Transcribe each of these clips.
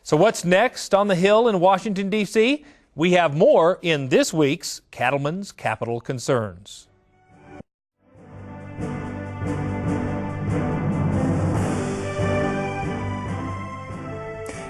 So what's next on the Hill in Washington, D.C.? We have more in this week's Cattlemen's Capital Concerns.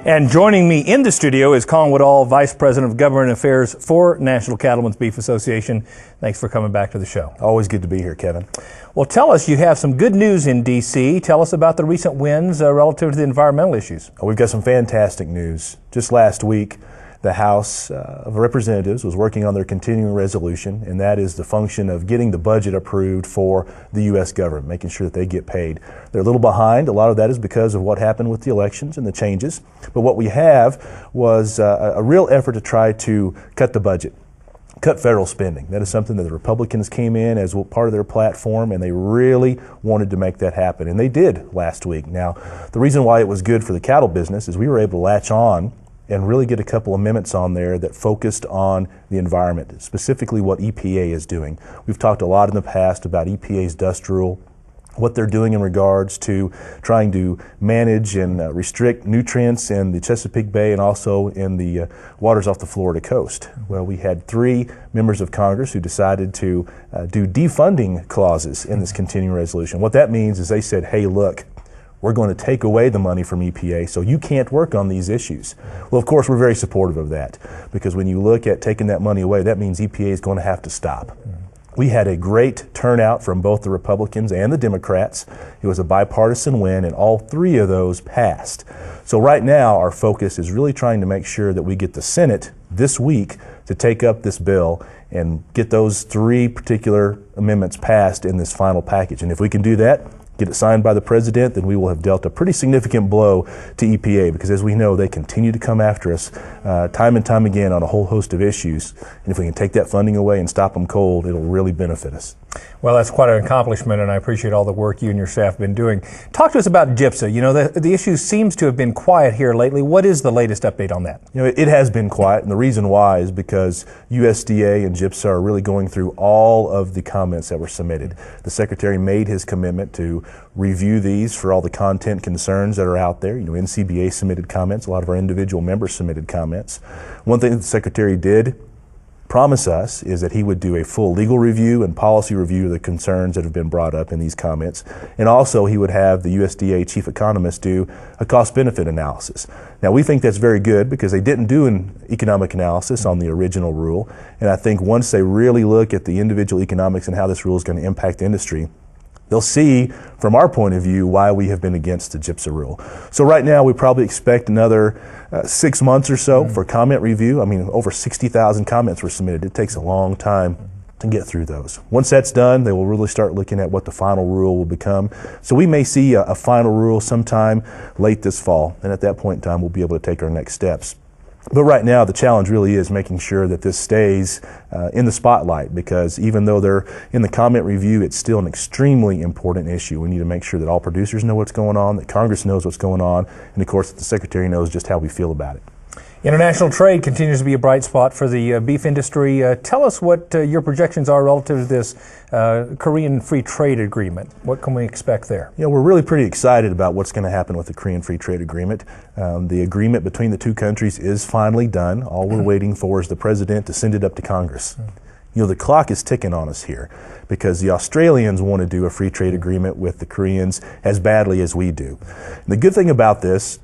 And joining me in the studio is Colin Woodall, Vice President of Government Affairs for National Cattlemen's Beef Association. Thanks for coming back to the show. Always good to be here, Kevin. Well, tell us, you have some good news in D.C. Tell us about the recent wins relative to the environmental issues. We've got some fantastic news. Just last week, the House of Representatives was working on their continuing resolution, and that is the function of getting the budget approved for the U.S. government, making sure that they get paid. They're a little behind. A lot of that is because of what happened with the elections and the changes. But what we have was a real effort to try to cut the budget, cut federal spending. That is something that the Republicans came in as part of their platform, and they really wanted to make that happen. And they did last week. Now, the reason why it was good for the cattle business is we were able to latch on and really get a couple amendments on there that focused on the environment, specifically what EPA is doing. We've talked a lot in the past about EPA's dust rule, what they're doing in regards to trying to manage and restrict nutrients in the Chesapeake Bay and also in the waters off the Florida coast. Well, we had 3 members of Congress who decided to do defunding clauses in this continuing resolution. What that means is they said, hey, look, we're going to take away the money from EPA, so you can't work on these issues. Well, of course, we're very supportive of that, because when you look at taking that money away, that means EPA is going to have to stop. We had a great turnout from both the Republicans and the Democrats. It was a bipartisan win, and all 3 of those passed. So right now, our focus is really trying to make sure that we get the Senate this week to take up this bill and get those 3 particular amendments passed in this final package. And if we can do that, get it signed by the president, then we will have dealt a pretty significant blow to EPA, because as we know, they continue to come after us time and time again on a whole host of issues. And if we can take that funding away and stop them cold, it'll really benefit us. Well, that's quite an accomplishment, and I appreciate all the work you and your staff have been doing. Talk to us about GIPSA. You know, the issue seems to have been quiet here lately. What is the latest update on that? You know, it has been quiet, and the reason why is because USDA and GIPSA are really going through all of the comments that were submitted. The Secretary made his commitment to review these for all the content concerns that are out there. You know, NCBA submitted comments. A lot of our individual members submitted comments. One thing that the Secretary did promise us is that he would do a full legal review and policy review of the concerns that have been brought up in these comments. And also he would have the USDA chief economist do a cost-benefit analysis. Now, we think that's very good because they didn't do an economic analysis on the original rule. And I think once they really look at the individual economics and how this rule is going to impact the industry, they'll see, from our point of view, why we have been against the GIPSA rule. So right now, we probably expect another 6 months or so for comment review. I mean, over 60,000 comments were submitted. It takes a long time to get through those. Once that's done, they will really start looking at what the final rule will become. So we may see a final rule sometime late this fall, and at that point in time, we'll be able to take our next steps. But right now, the challenge really is making sure that this stays in the spotlight, because even though they're in the comment review, it's still an extremely important issue. We need to make sure that all producers know what's going on, that Congress knows what's going on, and of course that the Secretary knows just how we feel about it. International trade continues to be a bright spot for the beef industry. Tell us what your projections are relative to this Korean Free Trade Agreement. What can we expect there? You know, we're really pretty excited about what's going to happen with the Korean Free Trade Agreement. The agreement between the 2 countries is finally done. All we're waiting for is the president to send it up to Congress. You know, the clock is ticking on us here because the Australians want to do a free trade agreement with the Koreans as badly as we do. And the good thing about this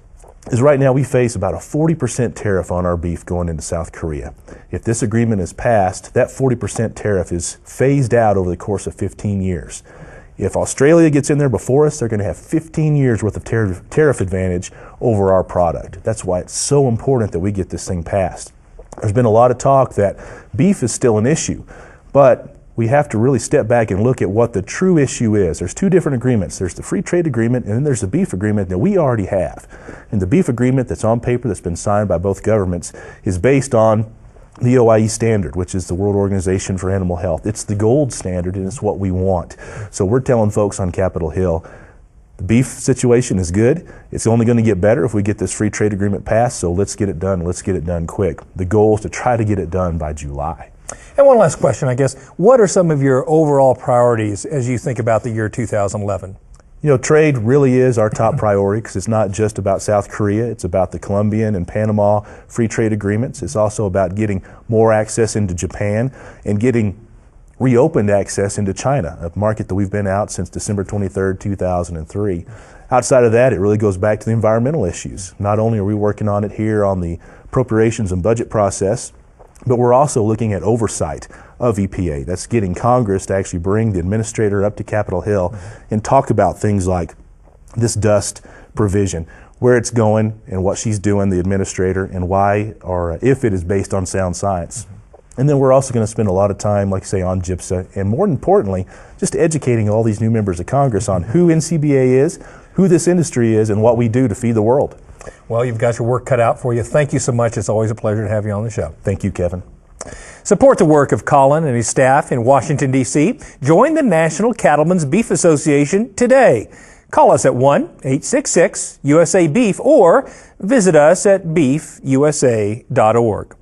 is right now we face about a 40% tariff on our beef going into South Korea. If this agreement is passed, that 40% tariff is phased out over the course of 15 years. If Australia gets in there before us, they're going to have 15 years worth of tariff advantage over our product. That's why it's so important that we get this thing passed. There's been a lot of talk that beef is still an issue, but we have to really step back and look at what the true issue is. There's 2 different agreements. There's the free trade agreement, and then there's the beef agreement that we already have. And the beef agreement that's on paper, that's been signed by both governments, is based on the OIE standard, which is the World Organization for Animal Health. It's the gold standard, and it's what we want. So we're telling folks on Capitol Hill, the beef situation is good. It's only going to get better if we get this free trade agreement passed, so let's get it done. Let's get it done quick. The goal is to try to get it done by July. And one last question, I guess. What are some of your overall priorities as you think about the year 2011? You know, trade really is our top priority because it's not just about South Korea. It's about the Colombian and Panama free trade agreements. It's also about getting more access into Japan and getting reopened access into China, a market that we've been out since December 23rd, 2003. Outside of that, it really goes back to the environmental issues. Not only are we working on it here on the appropriations and budget process, but we're also looking at oversight of EPA. That's getting Congress to actually bring the administrator up to Capitol Hill and talk about things like this dust provision, where it's going and what she's doing, the administrator, and why or if it is based on sound science. And then we're also going to spend a lot of time, like I say, on GIPSA, and more importantly, just educating all these new members of Congress on who NCBA is, who this industry is, and what we do to feed the world. Well, you've got your work cut out for you. Thank you so much. It's always a pleasure to have you on the show. Thank you, Kevin. Support the work of Colin and his staff in Washington, D.C. Join the National Cattlemen's Beef Association today. Call us at 1-866-USA-BEEF or visit us at beefusa.org.